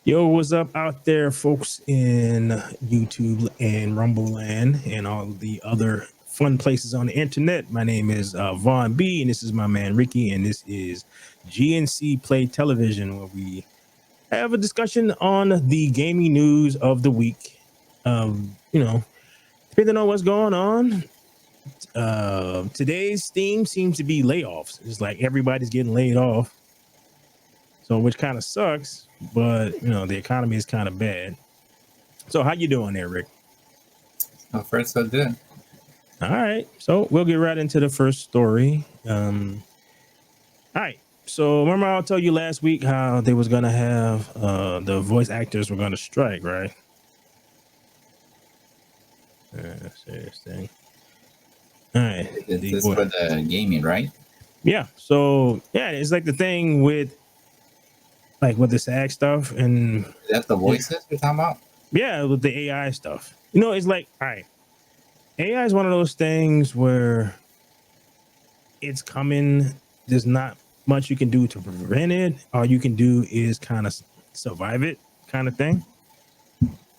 Yo, what's up out there, folks in YouTube and Rumble Land and all the other fun places on the internet? My name is Vaughn B, and this is my man Ricky, and this is GNC Play Television, where we have a discussion on the gaming news of the week. Depending on what's going on. Today's theme seems to be layoffs. It's like everybody's getting laid off, so which kind of sucks. But the economy is kind of bad. So how you doing there, Rick? First, so good. All right. So we'll get right into the first story. All right. So remember I told you last week how they was gonna have the voice actors were gonna strike, right? Serious thing. All right. This for the gaming, right? Yeah. So yeah, it's like the thing with the SAG stuff and Is that the voices we're talking about? yeah, with the AI stuff. It's like, all right, AI is one of those things where it's coming. There's not much you can do to prevent it. All you can do is kind of survive it, kind of thing.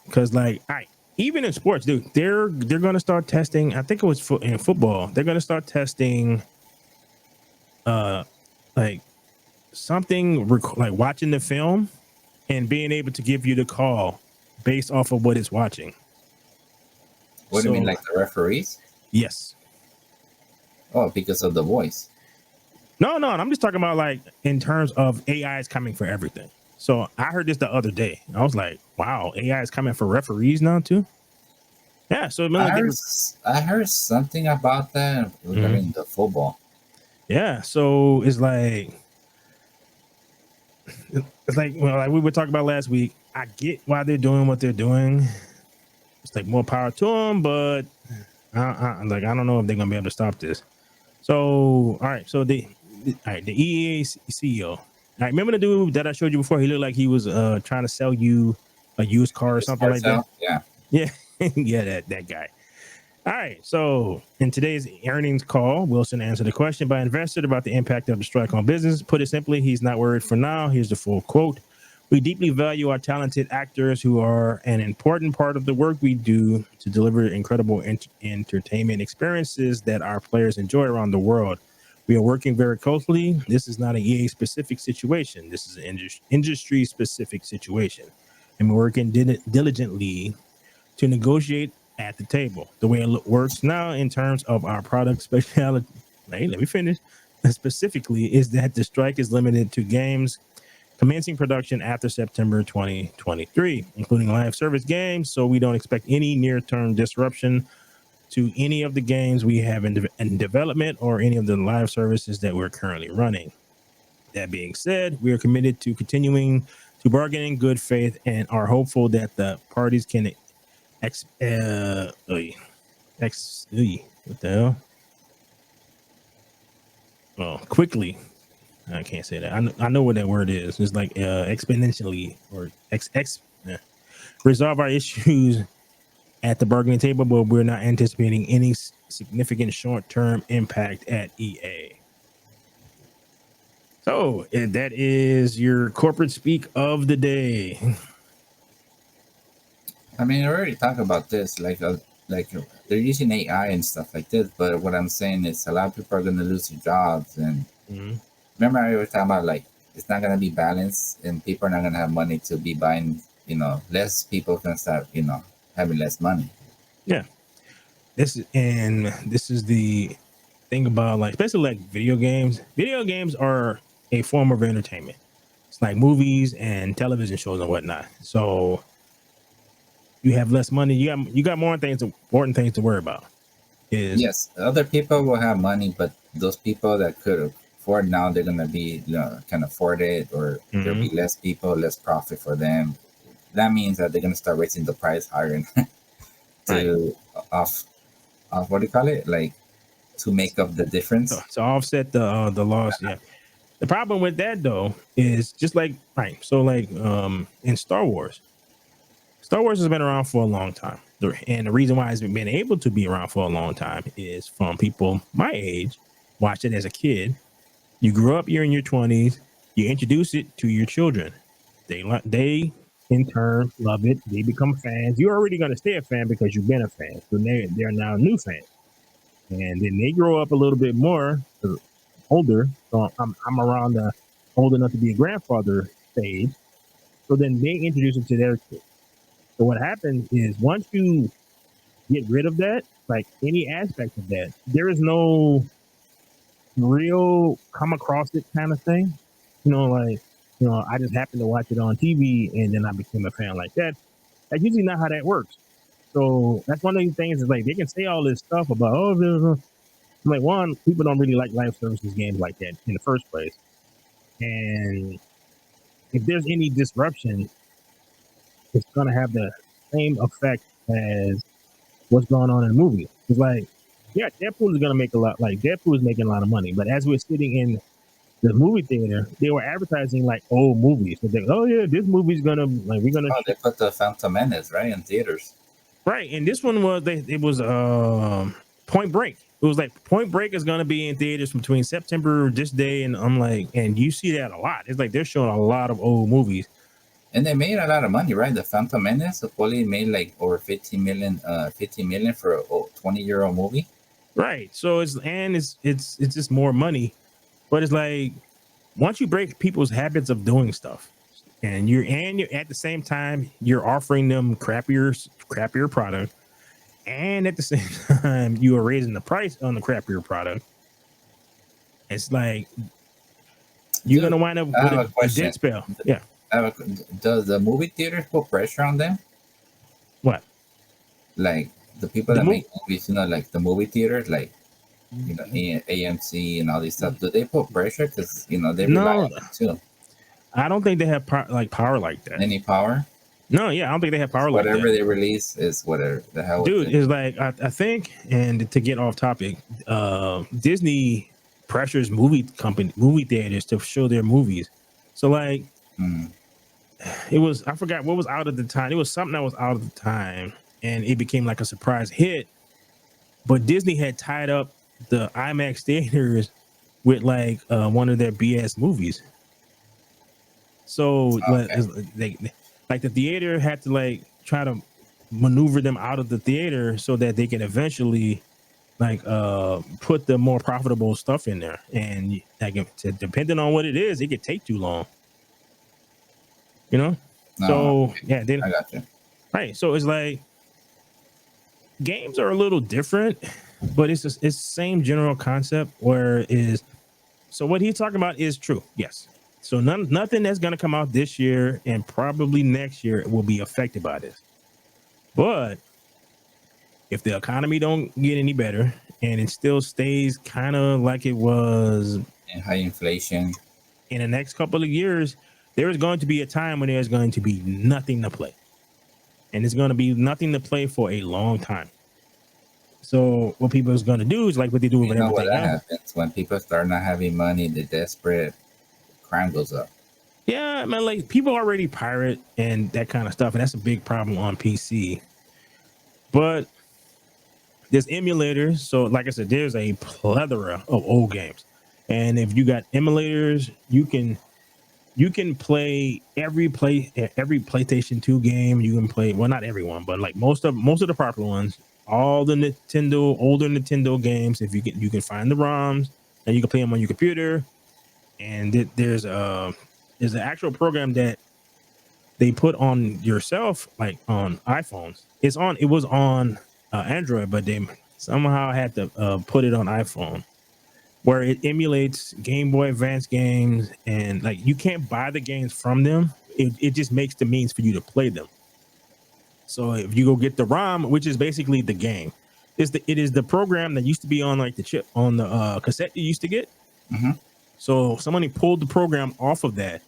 Because, like, all right, even in sports, dude, they're going to start testing. I think it was in football. They're going to start testing, like something like watching the film and being able to give you the call based off of what it's watching. What do you mean, like the referees? Yes. Oh, because of the voice. No, I'm just talking about like in terms of AI is coming for everything. So I heard this the other day. I was like, wow, AI is coming for referees now too. Yeah, so I heard something about that regarding the football. Yeah, so it's like like we were talking about last week. I get why they're doing what they're doing. It's like more power to them, but I don't know if they're gonna be able to stop this. So all right, so the EA CEO. All right, remember the dude that I showed you before? He looked like he was trying to sell you a used car or something like that. Yeah. Yeah, yeah, that guy. All right. So in today's earnings call, Wilson answered a question by an investor about the impact of the strike on business. Put it simply, he's not worried for now. Here's the full quote. We deeply value our talented actors who are an important part of the work we do to deliver incredible entertainment experiences that our players enjoy around the world. We are working very closely. This is not an EA specific situation. This is an industry specific situation. And we're working diligently to negotiate at the table. The way it works now in terms of our product specialty, hey, let me finish. Specifically, is that the strike is limited to games commencing production after September 2023, including live service games. So we don't expect any near-term disruption to any of the games we have in development or any of the live services that we're currently running. That being said, we are committed to continuing to bargain in good faith and are hopeful that the parties can what the hell? Oh, quickly. I can't say that. I know what that word is. It's like exponentially or resolve our issues at the bargaining table, but we're not anticipating any significant short-term impact at EA. So that is your corporate speak of the day. I mean, I already talked about this, like they're using AI and stuff like this. But what I'm saying is, a lot of people are going to lose their jobs. And remember, I was talking about like it's not going to be balanced, and people are not going to have money to be buying. Less people can start, having less money. Yeah, this is the thing about like, especially like video games. Video games are a form of entertainment. It's like movies and television shows and whatnot. So you have less money. You got more important things to worry about. Yes, other people will have money, but those people that could afford now, they're gonna be can afford it, or there'll be less people, less profit for them. That means that they're gonna start raising the price higher to off what do you call it, like to make up the difference, to offset the loss. Yeah. The problem with that though is just like in Star Wars. Star Wars has been around for a long time. And the reason why it's been able to be around for a long time is from people my age, watched it as a kid. You grew up, you're in your 20s, you introduce it to your children. They in turn love it. They become fans. You're already going to stay a fan because you've been a fan. So they're now new fans. And then they grow up a little bit more, older. So I'm around the old enough to be a grandfather stage. So then they introduce it to their kids. So what happens is once you get rid of that, like any aspect of that, there is no real come across it kind of thing. Like, I just happened to watch it on TV and then I became a fan like that. That's usually not how that works. So that's one of these things is like they can say all this stuff about, I'm like, one, people don't really like live services games like that in the first place. And if there's any disruption, it's going to have the same effect as what's going on in the movie. It's like, yeah, Deadpool is going to make a lot, like Deadpool is making a lot of money. But as we're sitting in the movie theater, they were advertising like old movies. So they're, oh yeah, this movie's going to, like, we're going to. Oh, they put the Phantom Menace, right, in theaters. Right. And this one was, it was Point Break. It was like Point Break is going to be in theaters between September this day. And I'm like, and you see that a lot. It's like they're showing a lot of old movies. And they made a lot of money, right? The Phantom Menace supposedly made like over 50 million for a 20-year-old movie. Right. So it's just more money. But it's like once you break people's habits of doing stuff and you're at the same time you're offering them crappier product, and at the same time you are raising the price on the crappier product, it's like you're gonna wind up with a dead spell. Yeah. Does the movie theaters put pressure on them? What? Like the people that make movies, like the movie theaters, like AMC and all these stuff. Do they put pressure because they rely on it too? I don't think they have power like that. Any power? No, yeah, I don't think they have power like that. Whatever they release is whatever the hell. Dude, it's like I think, and to get off topic, Disney pressures movie theaters to show their movies. So like, it was, I forgot what was out at the time. It was something that was out at the time, and it became like a surprise hit. But Disney had tied up the IMAX theaters with like one of their BS movies. So like the theater had to like try to maneuver them out of the theater so that they can eventually like put the more profitable stuff in there. And like depending on what it is, it could take too long. So yeah, I got you. Right. So it's like games are a little different, but it's the same general concept where so what he's talking about is true. Yes. So nothing that's going to come out this year and probably next year will be affected by this. But if the economy don't get any better and it still stays kind of like it was and high inflation in the next couple of years, there is going to be a time when there's going to be nothing to play. And it's going to be nothing to play for a long time. So what people is going to do is like what they do with everything what that else. happens when people start not having money, they're desperate, crime goes up. Yeah, man, like people already pirate and that kind of stuff, and that's a big problem on PC. But there's emulators, so like I said, there's a plethora of old games, and if you got emulators, you can play every PlayStation 2 game. You can play, well, not everyone, but like most of the popular ones, all the older Nintendo games. If you can find the ROMs and you can play them on your computer. And there's an actual program that they put on yourself, like on iPhones. It was on Android, but they somehow had to put it on iPhone, where it emulates Game Boy Advance games, and like you can't buy the games from them. It just makes the means for you to play them. So if you go get the ROM, which is basically the game, it is the program that used to be on like the chip on the cassette you used to get. Mm-hmm. So somebody pulled the program off of that,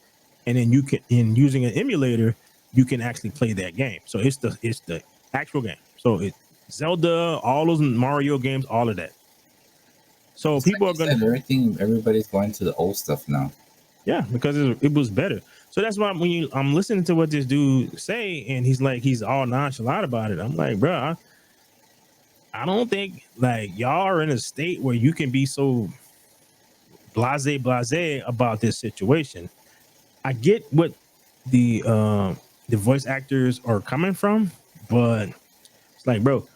and then you can, in using an emulator, you can actually play that game. So it's the actual game. So it's Zelda, all those Mario games, all of that. So it's people are going to everybody's going to the old stuff now. Yeah, because it was better. So that's why when I'm listening to what this dude say, and he's all nonchalant about it. I'm like, bro, I don't think like y'all are in a state where you can be so blase about this situation. I get what the the voice actors are coming from, but it's like, bro,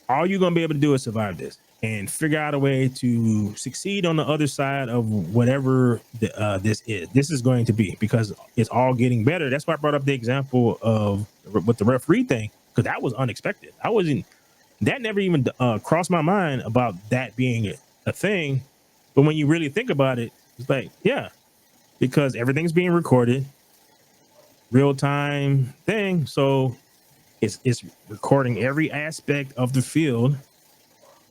all you're gonna be able to do is survive this and figure out a way to succeed on the other side of whatever this is. This is going to be because it's all getting better. That's why I brought up the example of with the referee thing because that was unexpected. I wasn't that never even crossed my mind about that being a thing. But when you really think about it, it's like, yeah, because everything's being recorded, real time thing. So it's recording every aspect of the field.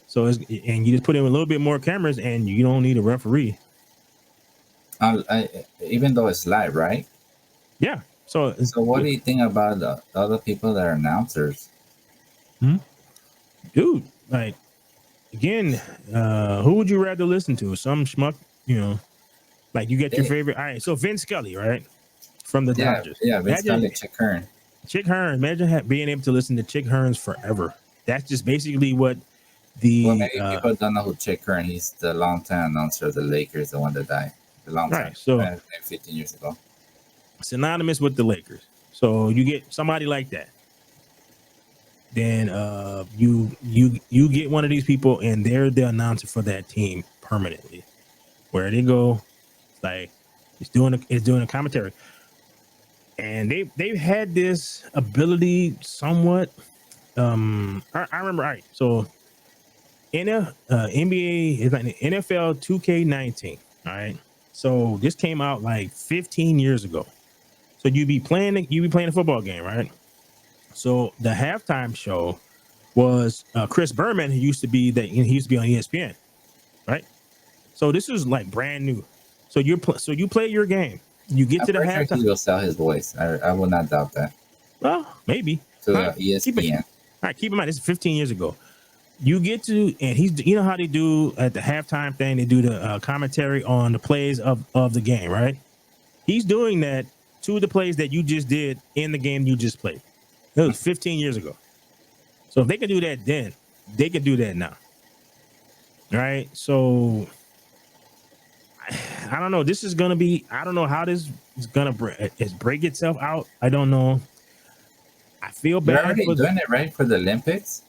So and you just put in a little bit more cameras, and you don't need a referee. Even though it's live, right? Yeah. So So what do you think about the other people that are announcers? dude, like again, who would you rather listen to? Some schmuck, you know, like you get your They, favorite. All right, so Vin Scully, right, from the yeah, Dodgers. yeah, Vince Imagine Scully, Chick Hearn. Chick Hearn. Imagine being able to listen to Chick Hearns forever. That's just basically what Well, the many people don't know who Chick Hearn. He's the longtime announcer of the Lakers, the one that died a long time, right. So like 15 years ago. synonymous with the Lakers. So you get somebody like that. Then you get one of these people, and they're the announcer for that team permanently. Where they go, it's like it's doing a commentary, and they've had this ability somewhat. I remember, all right. So NBA is like NFL 2K19. All right. So this came out like 15 years ago. So you be playing a football game, right? So the halftime show was Chris Berman, who used to be he used to be on ESPN, right? So this is like brand new. So so you play your game. You get I'm to the pretty sure halftime. he will sell his voice. I will not doubt that Well, maybe. to All right, keep it. ESPN. All right, keep in mind this is 15 years ago. You get to, and he's, you know how they do at the halftime thing, they do the commentary on the plays of the game, right? He's doing that to the plays that you just did in the game you just played. It was 15 years ago. So if they can do that then, they can do that now. Right? So I don't know. This is gonna be. I don't know how this is gonna break itself out. I don't know. I feel They're bad already for doing it right for the Olympics,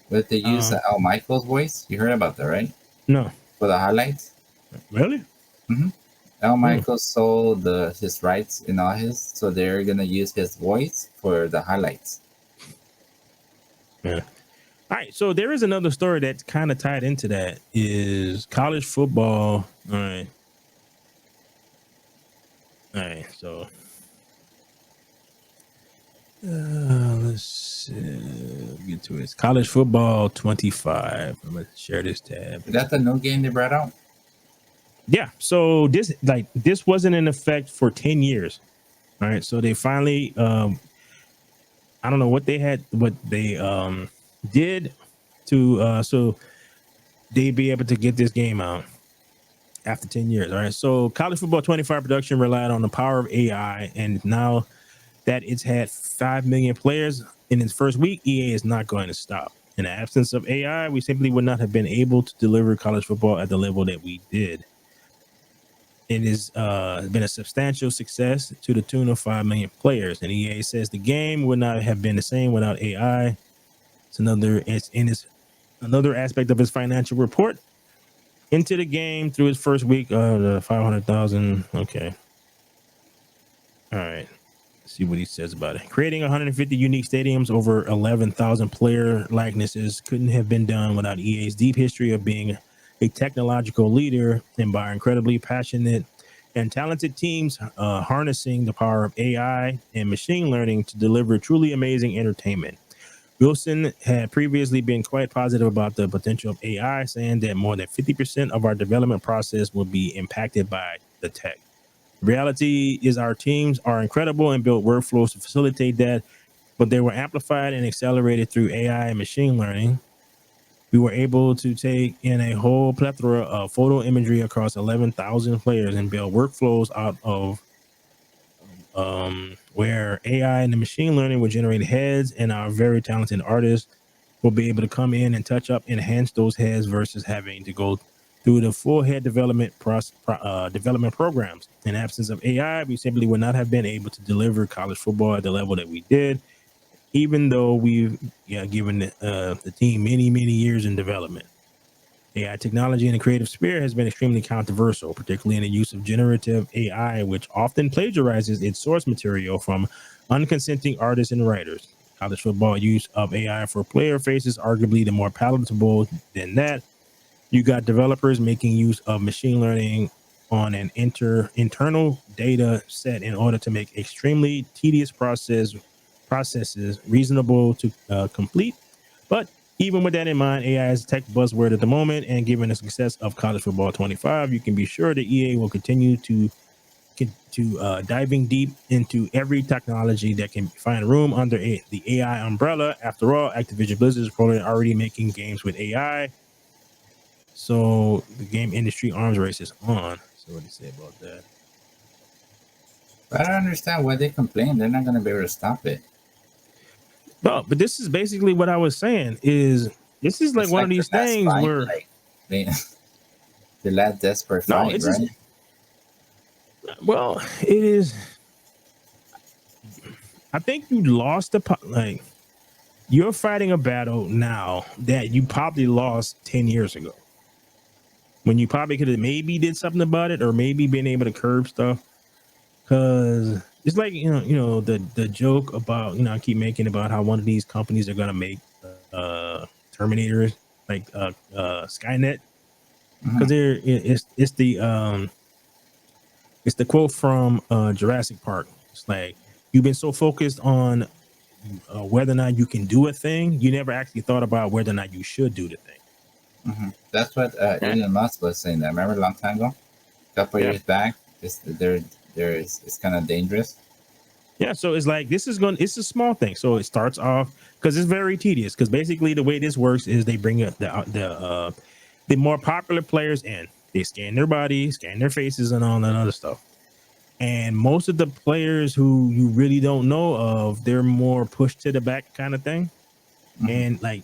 with the use uh of Al Michaels' voice. You heard about that, right? no, For the highlights. really. hmm Al Hmm. Michaels sold his rights in all his, so they're gonna use his voice for the highlights. Yeah. All right. So there is another story that's kind of tied into that. Is college football. All right. All right. So let's get to it. It's college football 25. I'm gonna share this tab. Is that the new game they brought out? Yeah. So this wasn't in effect for 10 years. All right. So they finally I don't know what they did to so they be able to get this game out after 10 years. All right. So college football 25 production relied on the power of AI, and now that it's had 5 million players in its first week, EA is not going to stop. In the absence of AI, we simply would not have been able to deliver college football at the level that we did. It has been a substantial success to the tune of 5 million players. And EA says the game would not have been the same without AI. It's another aspect of his financial report into the game through his first week of the 500,000. Okay. All right. Let's see what he says about it. Creating 150 unique stadiums over 11,000 player likenesses couldn't have been done without EA's deep history of being a technological leader and by incredibly passionate and talented teams harnessing the power of AI and machine learning to deliver truly amazing entertainment. Wilson had previously been quite positive about the potential of AI, saying that more than 50% of our development process will be impacted by the tech. Reality is our teams are incredible and built workflows to facilitate that, but they were amplified and accelerated through AI and machine learning. We were able to take in a whole plethora of photo imagery across 11,000 players and build workflows out of where AI and the machine learning will generate heads, and our very talented artists will be able to come in and touch up, enhance those heads versus having to go through the full head development programs. In absence of AI, we simply would not have been able to deliver college football at the level that we did, even though we've given the team many years in development. AI technology in the creative sphere has been extremely controversial, particularly in the use of generative AI, which often plagiarizes its source material from unconsenting artists and writers. College football use of AI for player faces arguably the more palatable than that. You got developers making use of machine learning on an internal data set in order to make extremely tedious processes reasonable to complete. But even with that in mind, AI is a tech buzzword at the moment, and given the success of College Football 25, you can be sure that EA will continue to diving deep into every technology that can find room under the AI umbrella. After all, Activision Blizzard is probably already making games with AI, so the game industry arms race is on. So what do you say about that? But I don't understand why they complain. They're not going to be able to stop it. No, but this is basically what I was saying. Is this is like It's one of like the these last things fight, where like they, the last desperate no, fight, it's just right? well, it is. I think you lost like you're fighting a battle now that you probably lost 10 years ago, when you probably could have maybe did something about it or maybe been able to curb stuff. Because it's like the joke about I keep making about how one of these companies are gonna make Terminators like Skynet, Hmm. because it's the quote from Jurassic Park. It's like you've been so focused on whether or not you can do a thing, you never actually thought about whether or not you should do the thing. Hmm. That's what Yeah, Elon Musk was saying. That remember a long time ago, a couple yeah, years back. It's kind of dangerous. yeah. So it's like it's a small thing. So it starts off because it's very tedious. Because basically the way this works is they bring up the more popular players in. They scan their body, scan their faces, and all that other stuff. And most of the players who you really don't know of, they're more pushed to the back kind of thing. Hmm. And like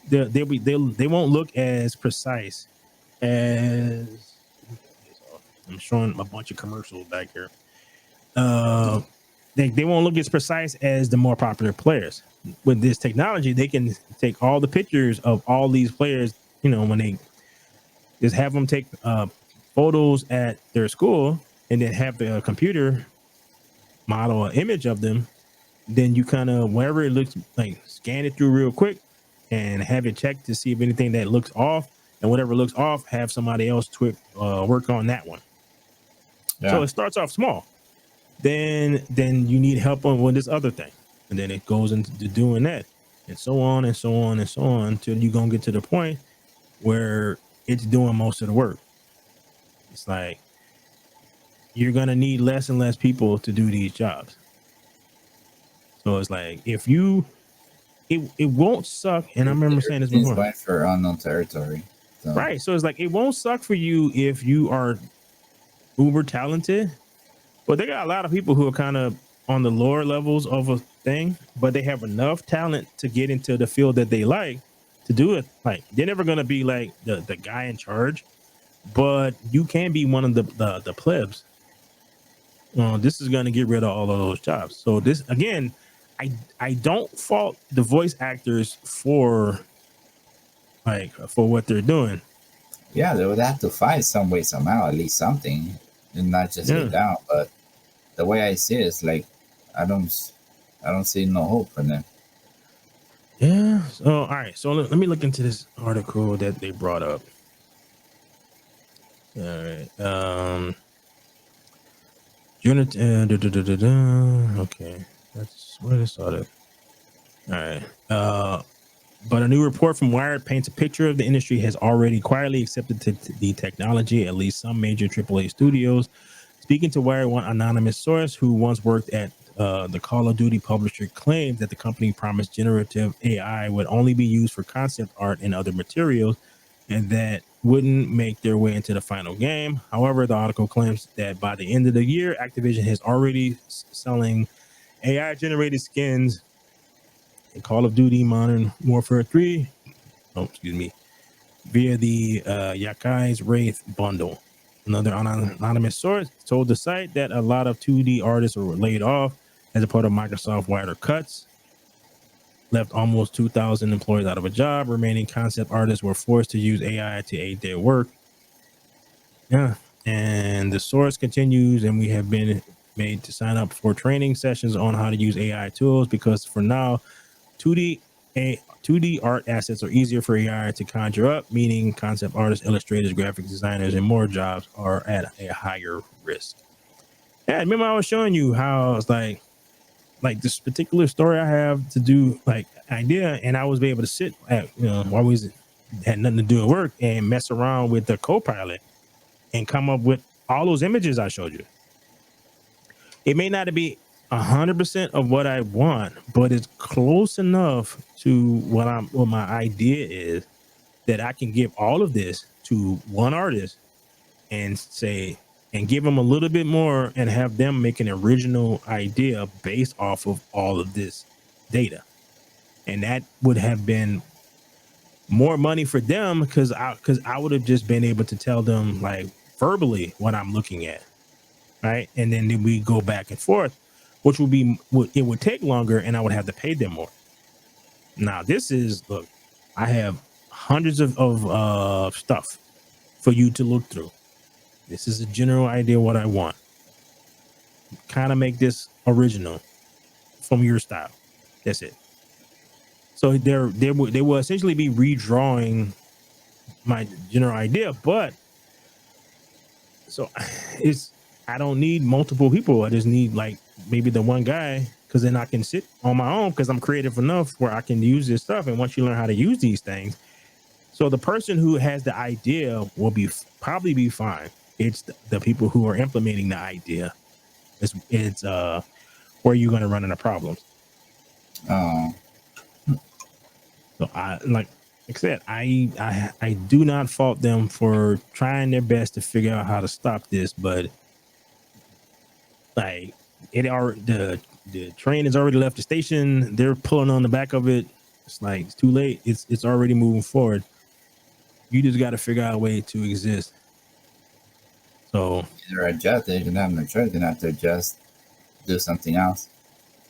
they won't look as precise as I'm showing a bunch of commercials back here. Uh, they won't look as precise as the more popular players. With this technology, they can take all the pictures of all these players. When they just have them take photos at their school, and then have the computer model an image of them. Then you kind of wherever it looks like, scan it through real quick and have it checked to see if anything that looks off, and whatever looks off, have somebody else work on that one. So Yeah. it starts off small. Then you need help on with this other thing, and then it goes into doing that, and so on and so on and so on until you're gonna get to the point where it's doing most of the work. It's like you're gonna need less and less people to do these jobs. So it's like if you it won't suck, and I remember saying this Everything's before. going for unknown territory. So Right. So it's like it won't suck for you if you are uber talented, but they got a lot of people who are kind of on the lower levels of a thing, but they have enough talent to get into the field that they like to do it. Like they're never gonna be like the guy in charge, but you can be one of the plebs. This is gonna get rid of all of those jobs. So this again, I don't fault the voice actors for what they're doing. yeah, they would have to find some way somehow, at least something, and not just get Yeah. down. But the way I see it is like I don't s- I don't see no hope for them. Yeah. So, all right. So let me look into this article that they brought up. All right. Unit. Okay. That's where this started. All right. But a new report from Wired paints a picture of the industry has already quietly accepted the technology. At least some major AAA studios. Speaking to Wired, one anonymous source who once worked at the Call of Duty publisher claimed that the company promised generative AI would only be used for concept art and other materials, and that wouldn't make their way into the final game. However, the article claims that by the end of the year, Activision has already selling AI generated skins in Call of Duty Modern Warfare 3. Oh, excuse me. via the Yakai's Wraith bundle. Another anonymous source told the site that a lot of 2D artists were laid off as a part of Microsoft wider cuts, left almost 2,000 employees out of a job. Remaining concept artists were forced to use AI to aid their work. Yeah. And the source continues, and we have been made to sign up for training sessions on how to use AI tools because for now, 2D 2D art assets are easier for AI to conjure up, meaning concept artists, illustrators, graphic designers, and more jobs are at a higher risk. Yeah, remember I was showing you how it's like this particular story I have to do like idea, and I was able to sit at while we had nothing to do at work and mess around with the Copilot and come up with all those images I showed you. It may not be 100% of what I want, but it's close enough to what my idea is that I can give all of this to one artist and say and give them a little bit more and have them make an original idea based off of all of this data. And that would have been more money for them because I would have just been able to tell them like verbally what I'm looking at, right? And then we go back and forth, which it would take longer, and I would have to pay them more. Now this is look, I have hundreds of stuff for you to look through. This is a general idea what I want. Kind of make this original from your style. That's it. So they will essentially be redrawing my general idea, but so it's I don't need multiple people. I just need like maybe the one guy because then I can sit on my own because I'm creative enough where I can use this stuff. And once you learn how to use these things, so the person who has the idea will probably be fine. It's the people who are implementing the idea. It's where you're going to run into problems. Oh. So like I said, I do not fault them for trying their best to figure out how to stop this, but like the train has already left the station. They're pulling on the back of it. It's like it's too late. It's already moving forward. You just got to figure out a way to exist. So either adjust, they don't have no choice. They're gonna have to adjust, do something else.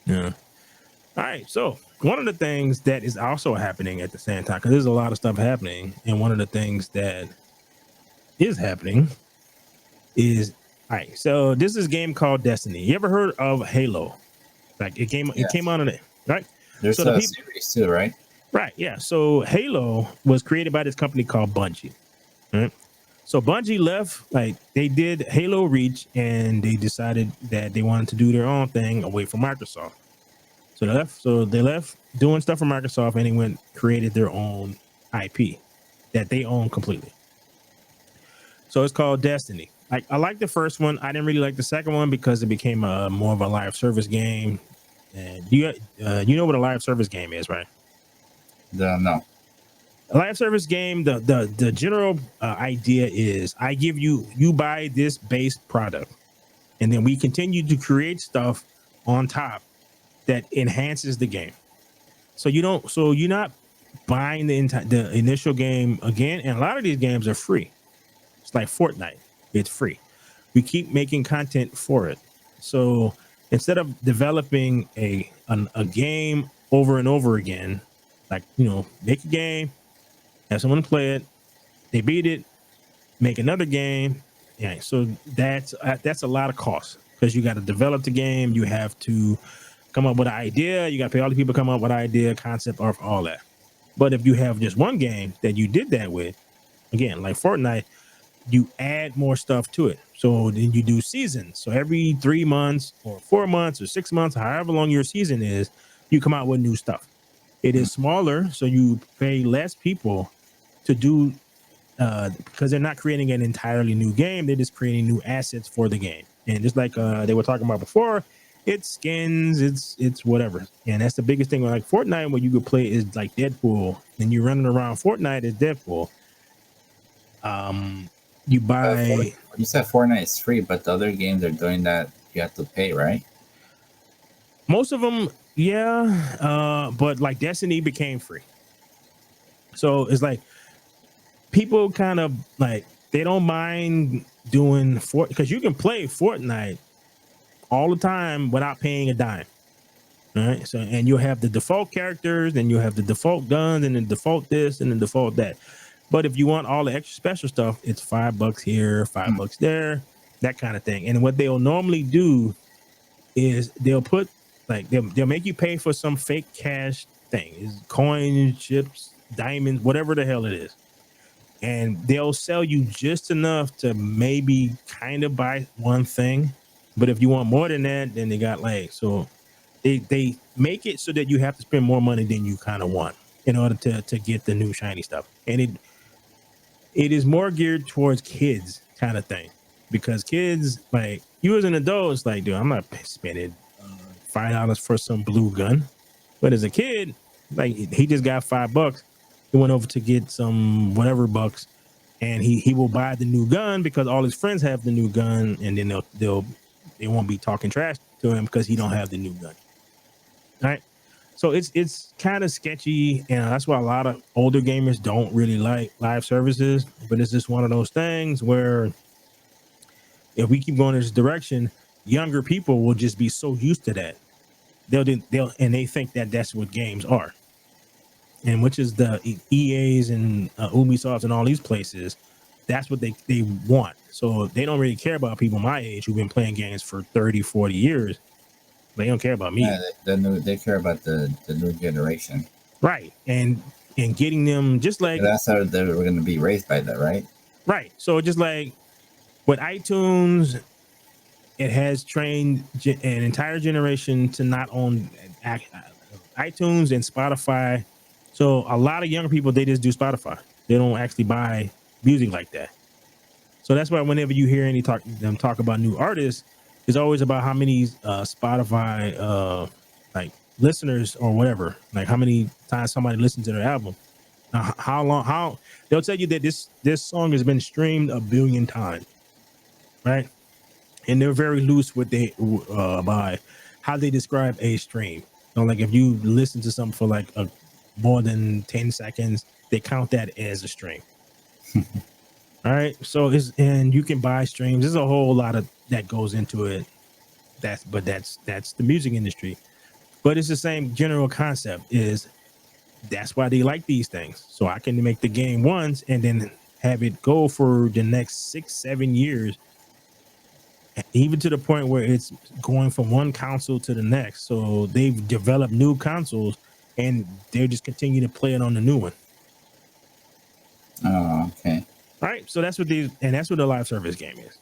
Yeah. All right. So one of the things that is also happening at the same time, because there's a lot of stuff happening, and one of the things that is happening is all right. So this is a game called Destiny. You ever heard of Halo? Like it came out on it, right? There's so a series too, right? Right. Yeah. So Halo was created by this company called Bungie. Right. So Bungie left, like they did Halo Reach, and they decided that they wanted to do their own thing away from Microsoft. So they left doing stuff for Microsoft, and they created their own IP that they own completely. So it's called Destiny. Like I like the first one. I didn't really like the second one because it became more of a live service game. And you know what a live service game is, right? No. A live service game, the general idea is you buy this base product, and then we continue to create stuff on top that enhances the game. So you're not buying the initial game again, and a lot of these games are free. It's like Fortnite, it's free. We keep making content for it. So instead of developing a game over and over again, like make a game, have someone play it, they beat it, make another game. Yeah, so that's a lot of cost because you got to develop the game, you have to come up with an idea, you got to pay all the people come up with an idea, concept art, all that. But if you have just one game that you did that with, again, like Fortnite, you add more stuff to it. So then you do seasons. So every 3 months or 4 months or 6 months, however long your season is, you come out with new stuff. It is smaller, so you pay less people to do because they're not creating an entirely new game. They're just creating new assets for the game. And just like they were talking about before, it's skins, it's whatever. And that's the biggest thing. Like Fortnite, what you could play is like Deadpool, and you're running around Fortnite as Deadpool. You buy. You said Fortnite is free, but the other games are doing that. You have to pay, right? Most of them, yeah. But like Destiny became free, so it's like people kind of like they don't mind doing because you can play Fortnite all the time without paying a dime. All right. So and you'll have the default characters, and you'll have the default guns, and the default this and the default that. But if you want all the extra special stuff, it's $5 here, $5 there, that kind of thing. And what they'll normally do is they'll put like they'll make you pay for some fake cash thing, is coins, chips, diamonds, whatever the hell it is. And they'll sell you just enough to maybe kind of buy one thing. But if you want more than that, then they got like so they make it so that you have to spend more money than you kind of want in order to get the new shiny stuff. And it is more geared towards kids kind of thing, because kids, like you as an adult, it's like, dude, I'm not spending $5 for some blue gun. But as a kid, like he just got $5. He went over to get some whatever bucks, and he will buy the new gun because all his friends have the new gun, and then they won't be talking trash to him because he don't have the new gun. All right. So it's kind of sketchy, and that's why a lot of older gamers don't really like live services. But it's just one of those things where if we keep going in this direction, younger people will just be so used to that they think that that's what games are, and which is the EAs and Ubisofts and all these places. That's what they want. So they don't really care about people my age who've been playing games for 30, 40 years. They don't care about me. Yeah, they care about the new generation. Right. And getting them just like... And that's how they were going to be raised by that, right? Right. So just like with iTunes, it has trained an entire generation to not own iTunes and Spotify. So a lot of younger people, they just do Spotify. They don't actually buy music like that. So that's why whenever you hear them talk about new artists, it's always about how many Spotify like listeners or whatever, like how many times somebody listened to their album. How they'll tell you that this song has been streamed 1 billion times, right? And they're very loose with by how they describe a stream. So like if you listen to something for like more than 10 seconds, they count that as a stream. All right. So and you can buy streams. There's a whole lot of that goes into it. That's the music industry. But it's the same general concept. That's why they like these things. So I can make the game once and then have it go for the next 6-7 years, even to the point where it's going from one console to the next. So they've developed new consoles and they're just continue to play it on the new one. Oh, okay. All right. So that's what the live service game is.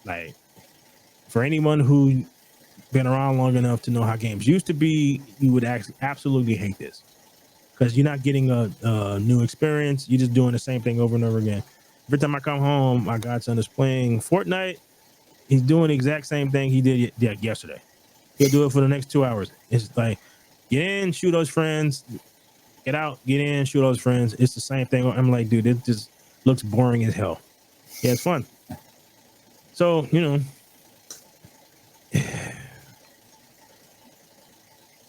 Like, for anyone who been around long enough to know how games used to be, you would actually absolutely hate this, because you're not getting a new experience. You're just doing the same thing over and over again. Every time I come home, my godson is playing Fortnite. He's doing the exact same thing he did yesterday. He'll do it for the next 2 hours. It's like, get in, shoot those friends, get out, get in, shoot those friends. It's the same thing. I'm like, dude, it just looks boring as hell. Yeah, it's fun. So,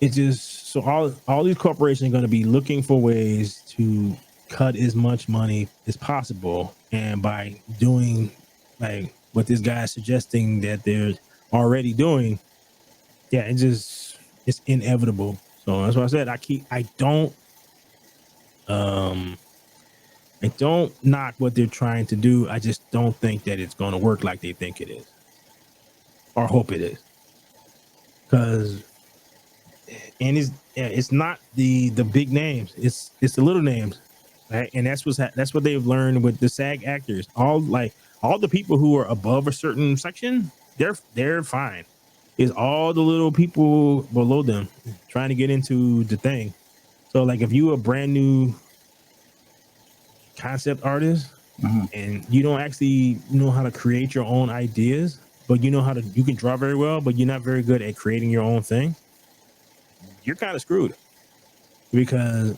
it's just so all these corporations are going to be looking for ways to cut as much money as possible, and by doing like what this guy is suggesting that they're already doing, yeah, it's inevitable. So that's why I said I don't knock what they're trying to do. I just don't think that it's going to work like they think it is, or hope it is, because it's not the big names. It's the little names, right? And that's what they've learned with the SAG actors. All the people who are above a certain section, they're fine. It's all the little people below them trying to get into the thing. So like if you a brand new concept artist, and you don't actually know how to create your own ideas, but you can draw very well, but you're not very good at creating your own thing, you're kind of screwed, because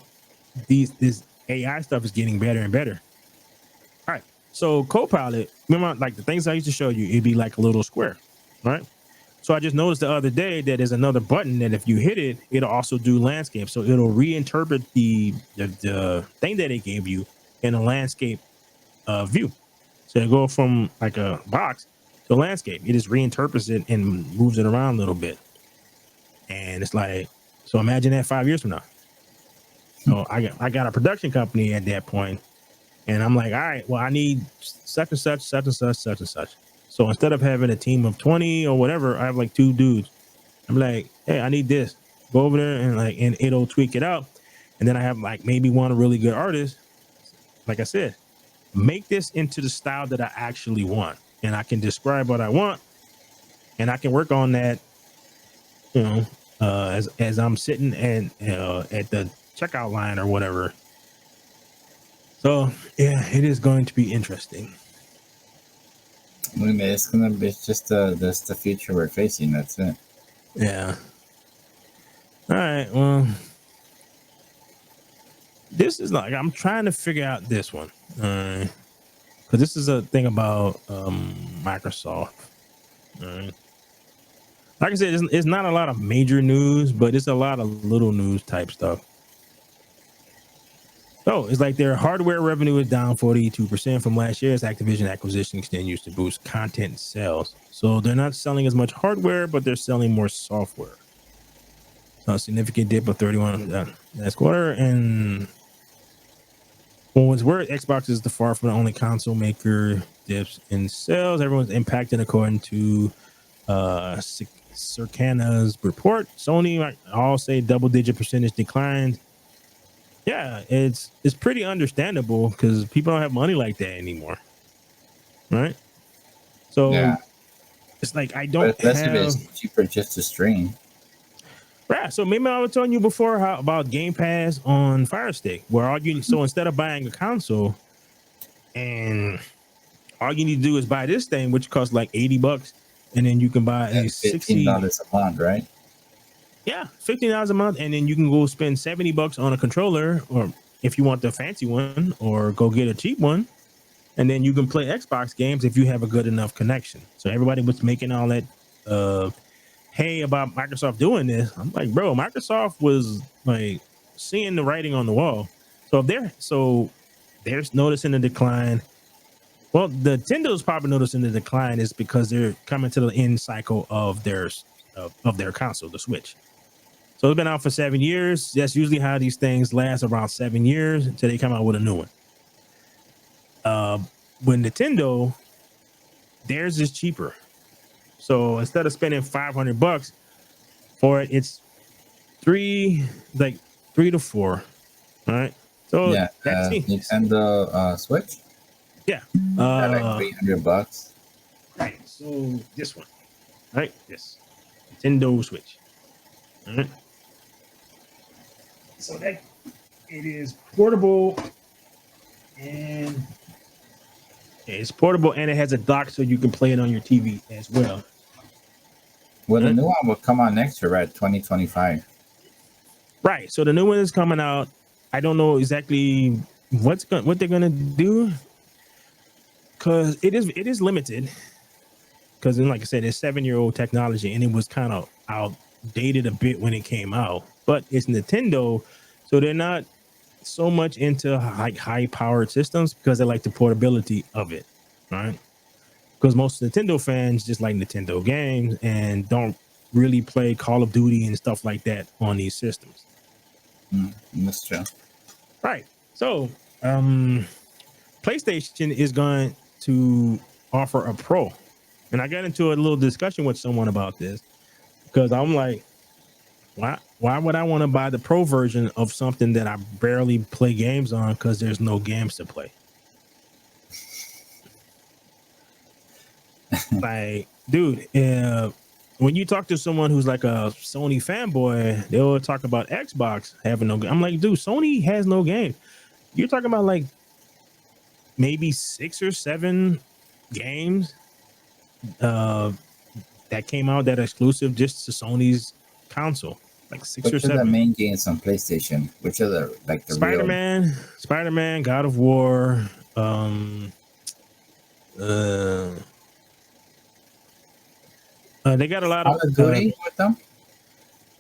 this AI stuff is getting better and better. All right. So Copilot, remember like the things I used to show you, it'd be like a little square, right? So I just noticed the other day that there's another button that if you hit it, it'll also do landscape. So it'll reinterpret the thing that it gave you in a landscape view. So it go from like a box to a landscape. It just reinterprets it and moves it around a little bit. And it's like, so imagine that 5 years from now. So I got a production company at that point, and I'm like, all right, well, I need such and such, such and such, such and such. So instead of having a team of 20 or whatever, I have like 2 dudes. I'm like, hey, I need this. Go over there and it'll tweak it out. And then I have like maybe one really good artist. Like I said, make this into the style that I actually want, and I can describe what I want, and I can work on that. You know, as I'm sitting and at the checkout line or whatever. So yeah, it is going to be interesting. I mean, it's gonna be just that's the future we're facing. That's it. Yeah. All right. Well, this is like I'm trying to figure out this one because this is a thing about Microsoft. All right. Like I said, it's not a lot of major news, but it's a lot of little news type stuff. So it's like their hardware revenue is down 42% from last year's Activision acquisition continues to boost content sales. So they're not selling as much hardware, but they're selling more software. So a significant dip of 31 last quarter. And well, what's worth, Xbox is the far from the only console maker dips in sales. Everyone's impacted according to Circana's report. Sony all say double-digit percentage declines. Yeah, it's pretty understandable because people don't have money like that anymore, right? So Yeah, it's like I but don't especially if have. it's cheaper just to stream. Right. So maybe I was telling you before about Game Pass on Fire Stick, where all you so instead of buying a console, and all you need to do is buy this thing, which costs like $80, and then you can buy a And $15 a month, right? Yeah, $15 a month, and then you can go spend $70 on a controller, or if you want the fancy one, or go get a cheap one, and then you can play Xbox games if you have a good enough connection. So everybody was making all that hay about Microsoft doing this. I'm like, bro, Microsoft was like seeing the writing on the wall. So they're noticing the decline. Well, the Nintendo's probably noticing the decline is because they're coming to the end cycle of their console, the Switch. So it's been out for 7 years. That's usually how these things last, around 7 years until they come out with a new one. With Nintendo, theirs is cheaper. So instead of spending $500 for it, it's three to four. All right. So Yeah, that's Nintendo Switch. Yeah. Like $300. Right. So this one, right? This Nintendo Switch. All right. So that it is portable, and it's portable, and it has a dock so you can play it on your TV as well. Well, the new one will come out next year, right? 2025. Right. So the new one is coming out. I don't know exactly what they're gonna do, because it is limited. Because like I said, it's 7-year-old technology, and it was kind of outdated a bit when it came out. But it's Nintendo, so they're not so much into like high-powered systems because they like the portability of it, right? Because most Nintendo fans just like Nintendo games and don't really play Call of Duty and stuff like that on these systems. That's true. Right. So, PlayStation is going to offer a Pro. And I got into a little discussion with someone about this because I'm like, why would I want to buy the Pro version of something that I barely play games on because there's no games to play? Like, dude, when you talk to someone who's like a Sony fanboy, they'll talk about Xbox having no. I'm like, dude, Sony has no game. You're talking about like maybe 6 or 7 games that came out that are exclusive just to Sony's console. Like 6 Which or are 7. the main games on PlayStation? Which are the Spider-Man, God of War, they got a lot Call of of Duty with them?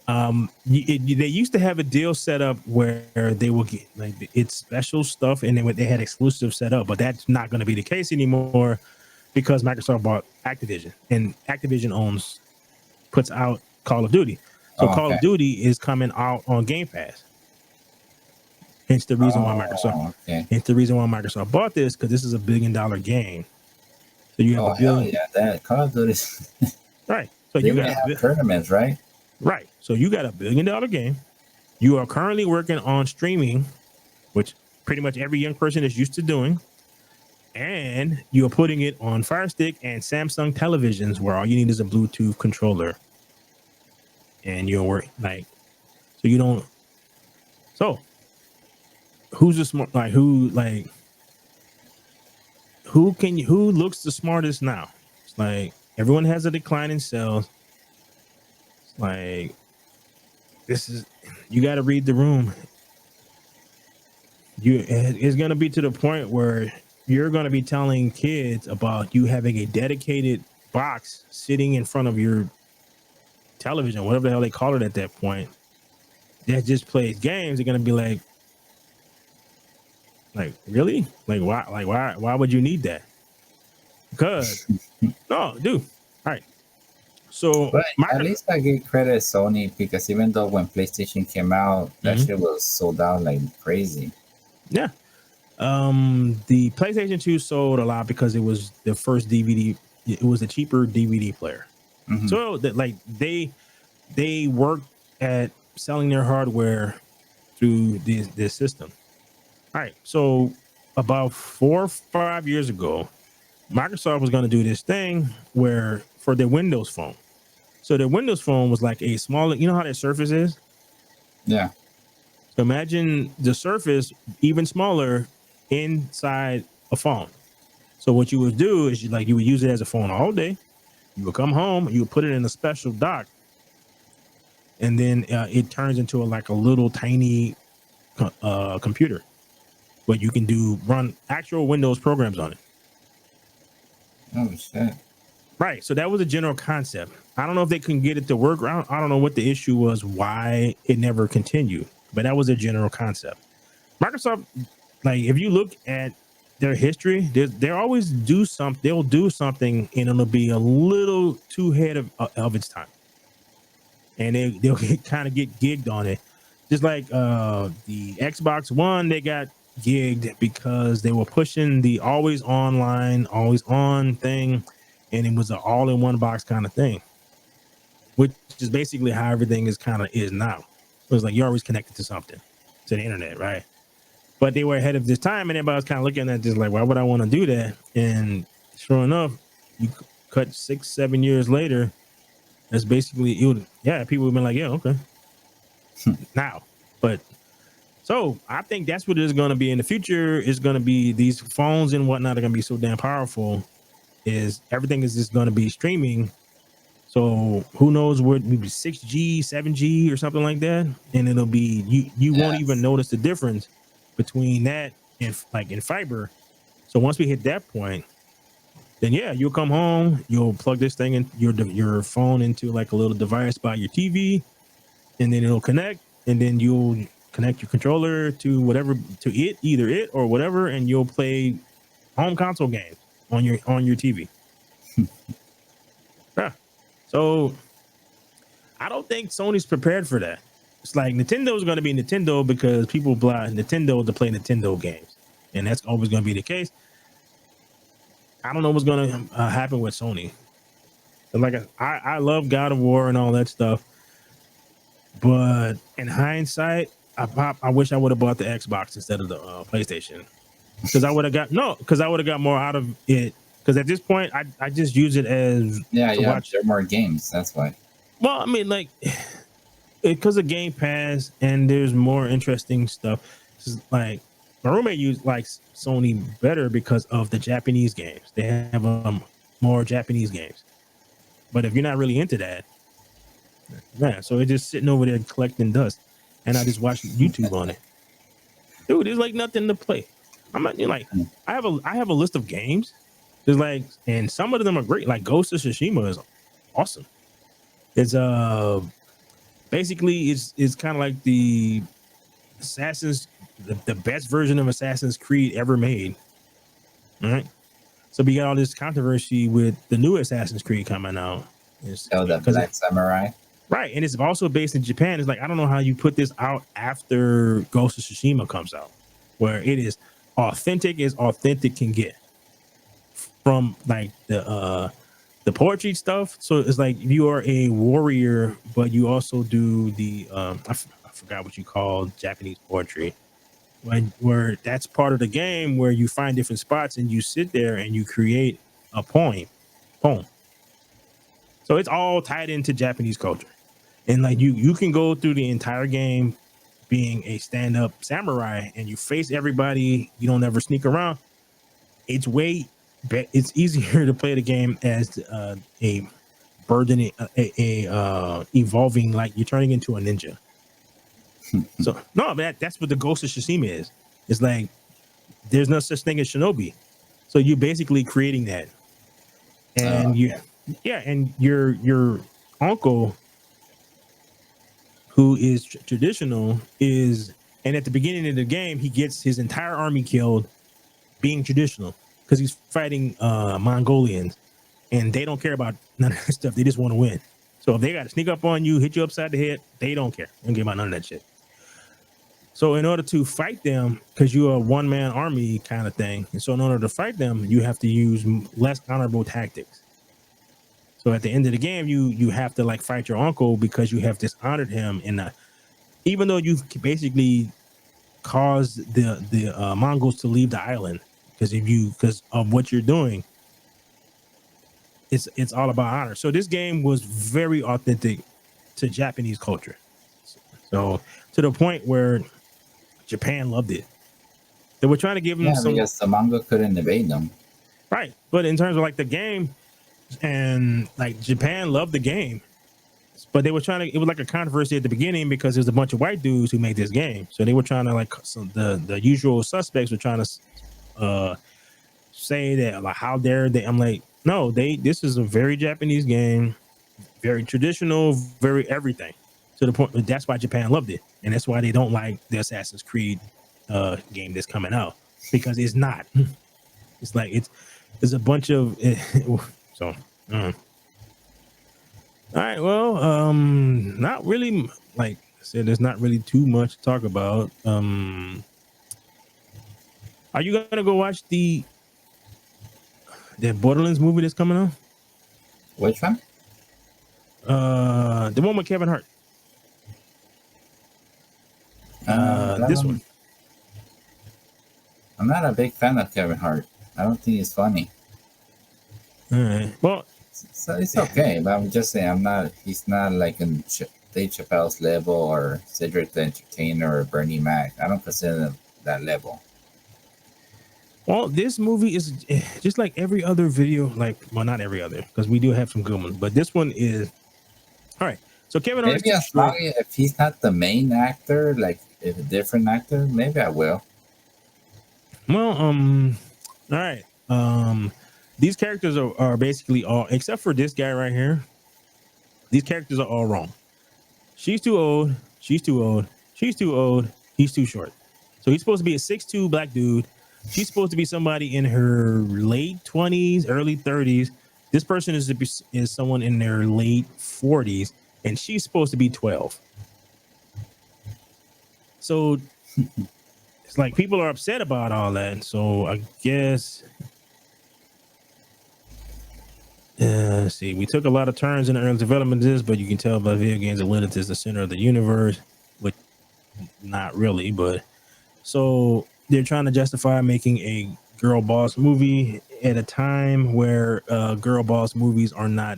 They used to have a deal set up where they will get like it's special stuff, and then they had exclusive set up, but that's not going to be the case anymore because Microsoft bought Activision, and Activision puts out Call of Duty. So Oh, Call okay. of Duty is coming out on Game Pass. Hence the reason why Microsoft. Oh, okay. Hence the reason why Microsoft bought this, because this is a $1 billion game. So you have Oh, a hell billion, yeah. That Call of Duty, right? So they you even got have tournaments, right? right. So you got $1 billion game. You are currently working on streaming, which pretty much every young person is used to doing, and you're putting it on Fire Stick and Samsung televisions, where all you need is a Bluetooth controller, and you're work like so you don't. So who's the smart who looks the smartest now? It's like everyone has a decline in sales. It's like this is you got to read the room. It's gonna be to the point where you're gonna be telling kids about you having a dedicated box sitting in front of your television, whatever the hell they call it at that point, that just plays games. They're gonna be like really? Why would you need that? Because no, dude. All right. So But at least I give credit Sony because even though when PlayStation came out, that shit was sold out like crazy. Yeah. The PlayStation 2 sold a lot because it was the first DVD. It was a cheaper DVD player. Mhm. So that like they worked at selling their hardware through this system. All right. So about 4 or 5 years ago, Microsoft was going to do this thing where for their Windows Phone. So their Windows Phone was like a smaller. You know how their Surface is? Yeah. So imagine the Surface even smaller inside a phone. So what you would do is you would use it as a phone all day. You would come home, you would put it in a special dock, and then it turns into like a little tiny computer, but you can run actual Windows programs on it. Oh shit. Right. So that was a general concept. I don't know if they can get it to work. I don't know what the issue was, why it never continued, but that was a general concept. Microsoft, like if you look at their history, they always do something. They'll do something and it'll be a little too ahead of its time, and they'll kind of get gigged on it. Just like the Xbox One, they got gigged because they were pushing the always online, always on thing, and it was an all-in-one box kind of thing, which is basically how everything is now. It was like you're always connected to something, to the internet, right? But they were ahead of this time, and everybody was kind of looking at this like, why would I want to do that? And sure enough, you cut 6-7 years later, that's basically it. Yeah, people have been like, yeah, okay, now. But so I think that's what it's going to be in the future. Is going to be these phones and whatnot are going to be so damn powerful. Is everything is just going to be streaming. So who knows what maybe 6G, 7G or something like that, and it'll be you won't even notice the difference between that and like in fiber. So once we hit that point, then yeah, you'll come home, you'll plug this thing in your phone into like a little device by your TV, and then it'll connect, and then you'll connect your controller to whatever either it or whatever, and you'll play home console games on your TV. Yeah. So I don't think Sony's prepared for that. It's like Nintendo's going to be Nintendo because people buy Nintendo to play Nintendo games, and that's always going to be the case. I don't know what's going to happen with Sony. Like I love God of War and all that stuff, but in hindsight, I wish I would have bought the Xbox instead of the PlayStation because I would have got more out of it. Because at this point, I just use it as watch. There are more games. That's why. Well, I mean, like because of Game Pass and there's more interesting stuff. Like my roommate likes Sony better because of the Japanese games. They have more Japanese games. But if you're not really into that, man, so it's just sitting over there collecting dust, and I just watch YouTube on it. Dude, there's like nothing to play. I'm not like I have a list of games. There's like, and some of them are great. Like Ghost of Tsushima is awesome. It's Basically, it's kind of like the Assassin's the best version of Assassin's Creed ever made. All right. So we got all this controversy with the new Assassin's Creed coming out. Oh, the Because Black Samurai. right, and it's also based in Japan. It's like I don't know how you put this out after Ghost of Tsushima comes out, where it is authentic as authentic can get from like the poetry stuff. So it's like you are a warrior, but you also do the I forgot what you call Japanese poetry. Where that's part of the game where you find different spots and you sit there and you create a poem. So it's all tied into Japanese culture. And like you can go through the entire game being a stand-up samurai and you face everybody, you don't ever sneak around. It's it's easier to play the game as a burden evolving, like you're turning into a ninja. So no, that's what the Ghost of Tsushima is. It's like there's no such thing as shinobi. So you're basically creating that. And and your uncle who is traditional is, and at the beginning of the game he gets his entire army killed being traditional because he's fighting Mongolians and they don't care about none of that stuff. They just want to win. So if they got to sneak up on you, hit you upside the head, they don't care. They don't care about none of that shit. So in order to fight them, because you're a one-man army kind of thing, and so in order to fight them, you have to use less honorable tactics. So at the end of the game, you have to like fight your uncle because you have dishonored him, and even though you basically caused the Mongols to leave the island because of what you're doing, it's all about honor. So this game was very authentic to Japanese culture. So to the point where Japan loved it. They were trying to give them because the manga couldn't evade them. Right. But in terms of like the game, and like Japan loved the game, but they were trying to, it was like a controversy at the beginning because there's a bunch of white dudes who made this game. So they were trying to like, so the usual suspects were trying to say that like, how dare they? I'm like, no, this is a very Japanese game, very traditional, very everything. To the point that's why Japan loved it, and that's why they don't like the Assassin's Creed game that's coming out, because it's not. It's like it's a bunch of so. All right, well, not really. Like I said, there's not really too much to talk about. Are you gonna go watch the Borderlands movie that's coming out? Which one? The one with Kevin Hart. This one. I'm not a big fan of Kevin Hart. I don't think he's funny. All right. Well, so it's okay, but I'm just saying he's not like in Dave Chappelle's level or Cedric the Entertainer or Bernie Mac. I don't consider them that level. Well, this movie is just like every other video, like, well, not every other, because we do have some good ones, but this one is all right. So Kevin Hart, maybe if he's not the main actor, like if a different actor, maybe I will. Well, all right. These characters are basically all, except for this guy right here. These characters are all wrong. She's too old. She's too old. She's too old. He's too short. So he's supposed to be a 6'2" black dude. She's supposed to be somebody in her late 20s, early 30s. This person is someone in their late 40s, and she's supposed to be 12. So it's like people are upset about all that. So I guess let's see. We took a lot of turns in the early development of this, but you can tell by video games that Lilith is the center of the universe, which not really, but so they're trying to justify making a girl boss movie at a time where girl boss movies are not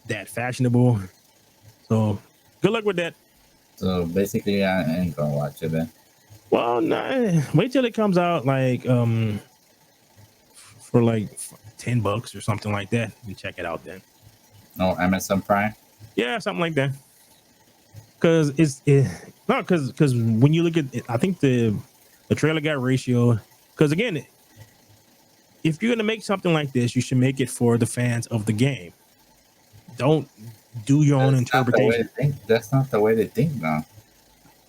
that fashionable. So good luck with that. So basically, I ain't gonna watch it then. Well, nah, wait till it comes out, like for like $10 or something like that, and check it out then. Oh, Amazon Prime. Yeah, something like that. Because because when you look at it, I think the trailer got ratio. Because again, if you're gonna make something like this, you should make it for the fans of the game. Don't do your own That's not the way to interpretation. think. That's not the way to think, now.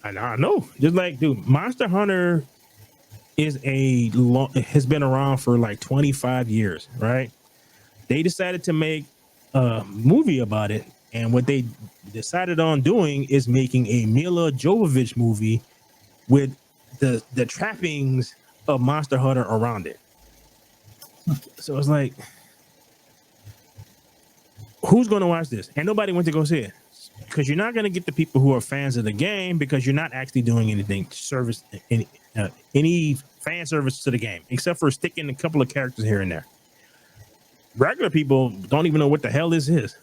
And I know, just like, dude, Monster Hunter has been around for like 25 years, right? They decided to make a movie about it, and what they decided on doing is making a Mila Jovovich movie with the trappings of Monster Hunter around it. So it's like, who's going to watch this? And nobody went to go see it because you're not going to get the people who are fans of the game because you're not actually doing anything to service any fan service to the game except for sticking a couple of characters here and there. Regular people don't even know what the hell this is.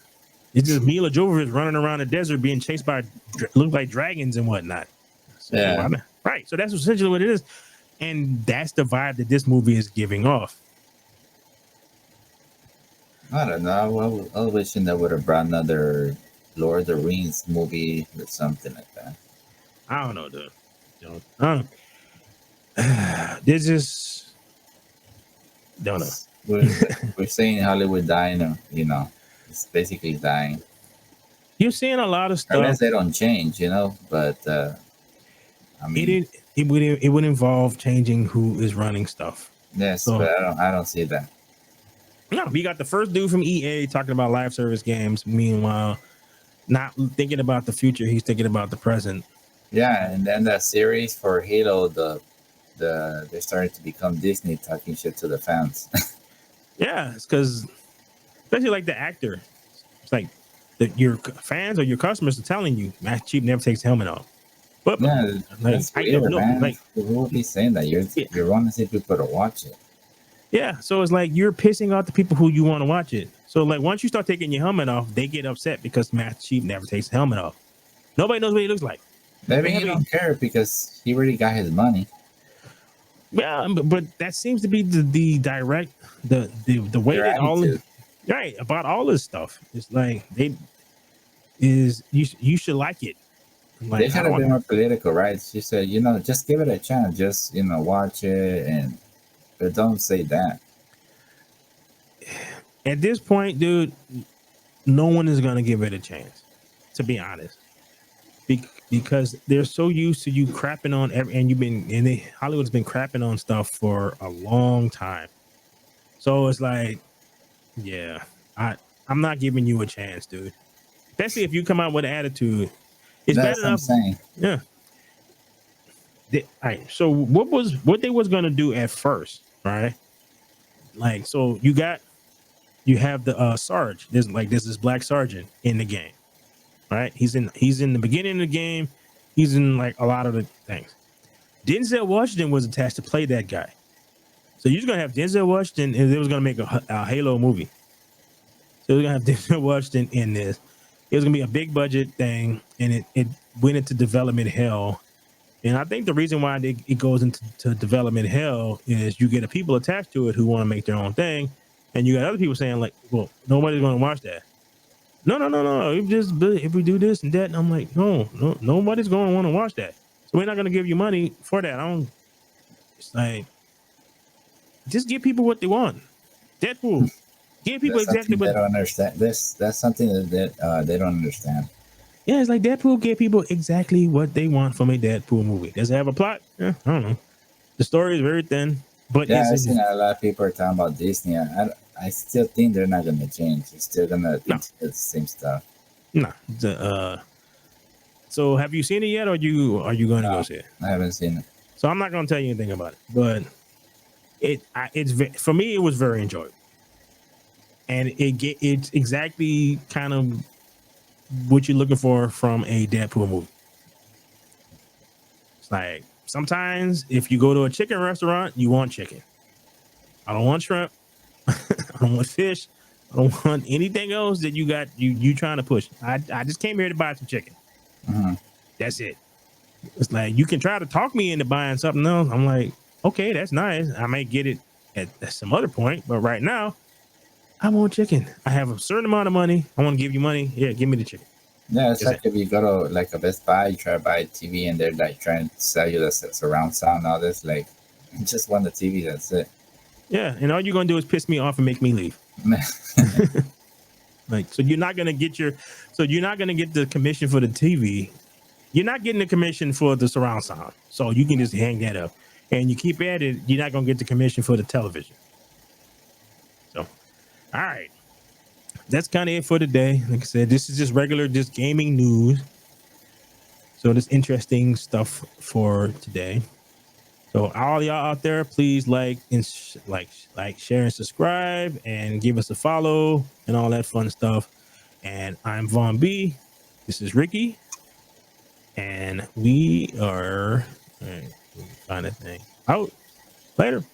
It's just Mila Jovovich running around the desert being chased by look like dragons and whatnot. So, Yeah. right. So that's essentially what it is. And that's the vibe that this movie is giving off. I don't know. I was wishing they would have brought another Lord of the Rings movie or something like that. I don't know, dude. This is don't know. We're saying Hollywood dying, it's basically dying. You're seeing a lot of stuff. Unless they don't change, but I mean, it would involve changing who is running stuff. yes, So- but I don't see that. No, we got the first dude from EA talking about live service games. Meanwhile, not thinking about the future, he's thinking about the present. Yeah, and then that series for Halo, they started to become Disney talking shit to the fans. Yeah, it's because especially like the actor, it's like your fans or your customers are telling you Master Chief never takes the helmet off. But Yeah, like, that's I weird, don't know, man. like, Who would be saying that? You're wanting to see people to watch it. yeah, so it's like you're pissing off the people who you want to watch it. So like once you start taking your helmet off, they get upset because Master Chief never takes the helmet off. Nobody knows what he looks like. Maybe he don't care because he already got his money. Yeah, but that seems to be the direct the way Their that all attitude. right about all this stuff. It's like you should like it. Like, They should have been more political, right? She said, just give it a chance, just watch it, but don't say that. at this point, dude, no one is gonna give it a chance. To be honest, because they're so used to you crapping on Hollywood's been crapping on stuff for a long time. So it's like, yeah, I'm not giving you a chance, dude. Especially if you come out with an attitude. It's That's bad what I'm enough. saying. Yeah. All right. So what they was gonna do at first, right? Like, so you have the Sarge. There's this black sergeant in the game, right? He's in the beginning of the game. He's in like a lot of the things. Denzel Washington was attached to play that guy. So you're gonna have Denzel Washington, and they was gonna make a Halo movie. So we're gonna have Denzel Washington in this. It was gonna be a big budget thing, and it went into development hell. And I think the reason why it goes into development hell is you get people attached to it who want to make their own thing, and you got other people saying like, "Well, nobody's going to watch that." No. If we do this and that, and I'm like, no, nobody's going to want to watch that. So we're not going to give you money for that. It's like, just give people what they want. Deadpool, give people That's exactly something they what. don't understand. That's something that they don't understand. Yeah, it's like Deadpool gave people exactly what they want from a Deadpool movie. Does it have a plot? Yeah, I don't know. The story is very thin, but Yeah, I've it's seen a lot of people are talking about Disney. I still think they're not gonna change. It's still gonna continue the same stuff. nah. So have you seen it yet, or are you going to go see it? I haven't seen it. So I'm not going to tell you anything about it, but for me it was very enjoyable, and it's exactly kind of what you're looking for from a Deadpool movie. It's like sometimes if you go to a chicken restaurant, you want chicken. I don't want shrimp. I don't want fish. I don't want anything else that you trying to push. I just came here to buy some chicken. Mm-hmm. That's it. It's like you can try to talk me into buying something else. I'm like, okay, that's nice. I may get it at some other point, but right now, I want chicken. I have a certain amount of money. I want to give you money. Yeah, give me the chicken. Yeah, it's like if you go to like a Best Buy, you try to buy a TV, and they're like trying to sell you the surround sound, all this. Like, you just want the TV. That's it. Yeah, and all you're gonna do is piss me off and make me leave. Like, so you're not gonna get the commission for the TV. You're not getting the commission for the surround sound. So you can just hang that up, and you keep at it. You're not gonna get the commission for the television. So, all right, that's kind of it for today. Like I said, this is just regular, just gaming news. So there's interesting stuff for today. So all y'all out there, please like, share, and subscribe, and give us a follow and all that fun stuff. And I'm Von B. This is Ricky, and we are. All right, let me find that thing out later.